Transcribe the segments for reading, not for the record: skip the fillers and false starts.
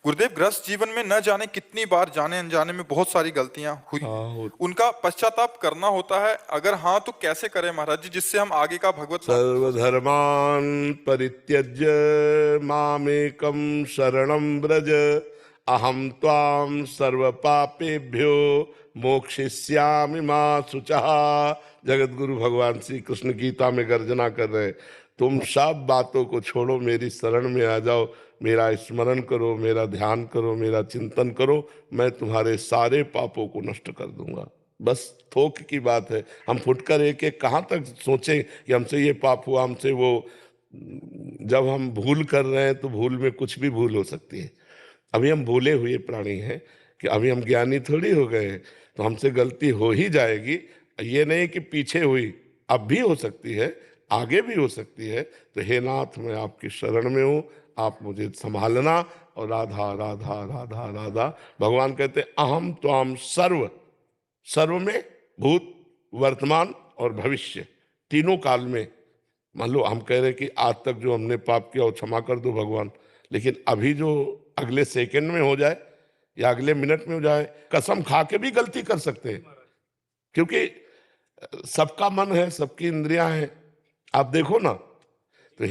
गुरुदेव, गृहस्थ जीवन में न जाने कितनी बार जाने अनजाने में बहुत सारी गलतियां हुई। हाँ, उनका पश्चाताप करना होता है। अगर हाँ तो कैसे करें महाराज जी, जिससे हम आगे का भगवत मार्ग में सफल हो? सर्वधर्मान् परित्यज्य मामेकं शरणं व्रज, अहं त्वां सर्वपापेभ्यो मोक्षयिष्यामि मा शुचः। जगत गुरु भगवान श्री कृष्ण गीता में गर्जना कर रहे हैं, तुम सब बातों को छोड़ो, मेरी शरण में आ जाओ, मेरा स्मरण करो, मेरा ध्यान करो, मेरा चिंतन करो, मैं तुम्हारे सारे पापों को नष्ट कर दूंगा। बस थोक की बात है। हम फुटकर एक एक कहाँ तक सोचें कि हमसे ये पाप हुआ, हमसे वो। जब हम भूल कर रहे हैं तो भूल में कुछ भी भूल हो सकती है। अभी हम भूले हुए प्राणी हैं, कि अभी हम ज्ञानी थोड़ी हो गए हैं, तो हमसे गलती हो ही जाएगी। ये नहीं कि पीछे हुई, अब भी हो सकती है, आगे भी हो सकती है। तो हे नाथ, मैं आपकी शरण में हूँ, आप मुझे संभालना। और राधा राधा राधा राधा, भगवान कहते अहम त्वाम सर्व, सर्व में भूत, वर्तमान और भविष्य, तीनों काल में। मान लो हम कह रहे कि आज तक जो हमने पाप किया वो क्षमा कर दो भगवान, लेकिन अभी जो अगले सेकंड में हो जाए या अगले मिनट में हो जाए, कसम खा के भी गलती कर सकते हैं। क्योंकि सबका मन है, सबकी इंद्रियां हैं। आप देखो ना, तो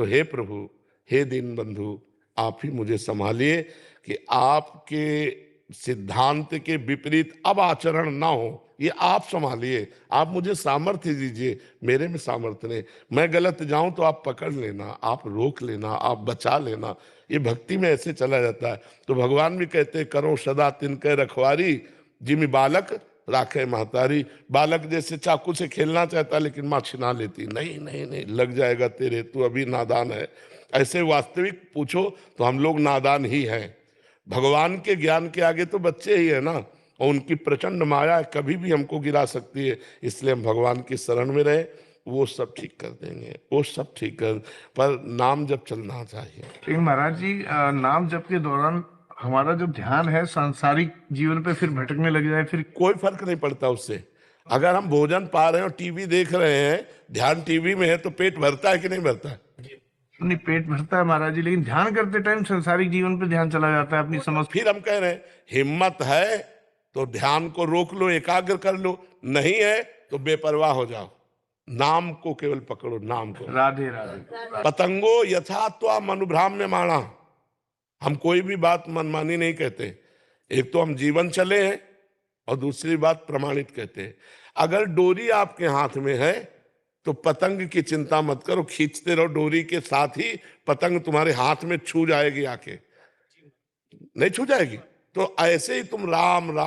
हे प्रभु, हे दीन बंधु, आप ही मुझे संभालिए कि आपके सिद्धांत के विपरीत अब आचरण ना हो। ये आप संभालिए, आप मुझे सामर्थ्य दीजिए, मेरे में सामर्थ्य नहीं। मैं गलत जाऊं तो आप पकड़ लेना, आप रोक लेना, आप बचा लेना। ये भक्ति में ऐसे चला जाता है। तो भगवान भी कहते हैं, करो सदा तिनके रखवारी, जिमी बालक राखे महतारी। बालक जैसे चाकू से खेलना चाहता लेकिन माँ छिना लेती, नहीं नहीं नहीं, लग जाएगा तेरे, तू अभी नादान है। ऐसे वास्तविक पूछो तो हम लोग नादान ही हैं। भगवान के ज्ञान के आगे तो बच्चे ही है ना, और उनकी प्रचंड माया कभी भी हमको गिरा सकती है। इसलिए हम भगवान की शरण में रहे, वो सब ठीक कर देंगे, वो सब ठीक कर। पर नाम जब चलना चाहिए। लेकिन महाराज जी, नाम जप के दौरान हमारा जो ध्यान है सांसारिक जीवन पे फिर भटकने लग जाए, फिर कोई फर्क नहीं पड़ता उससे। अगर हम भोजन पा रहे हैं और टीवी देख रहे हैं, ध्यान टीवी में है, तो पेट भरता है कि नहीं भरता है? नहीं, पेट भरता है महाराज जी, लेकिन ध्यान करते टाइम सांसारिक जीवन पे ध्यान चला जाता है, अपनी समझ। फिर हम कह रहे हैं, हिम्मत है तो ध्यान को रोक लो, एकाग्र कर लो, नहीं है तो बेपरवाह हो जाओ। नाम को केवल पकड़ो, नाम को। राधे राधे। पतंगो यथा त्वा मनुभ्राम्य माणा। हम कोई भी बात मनमानी नहीं कहते। एक तो हम जीवन चले हैं, और दूसरी बात प्रमाणित कहते हैं। अगर डोरी आपके हाथ में है तो पतंग की चिंता मत करो, खींचते रहो डोरी के साथ ही पतंग तुम्हारे हाथ में छू जाएगी, आके नहीं छू जाएगी। तो ऐसे ही तुम राम राम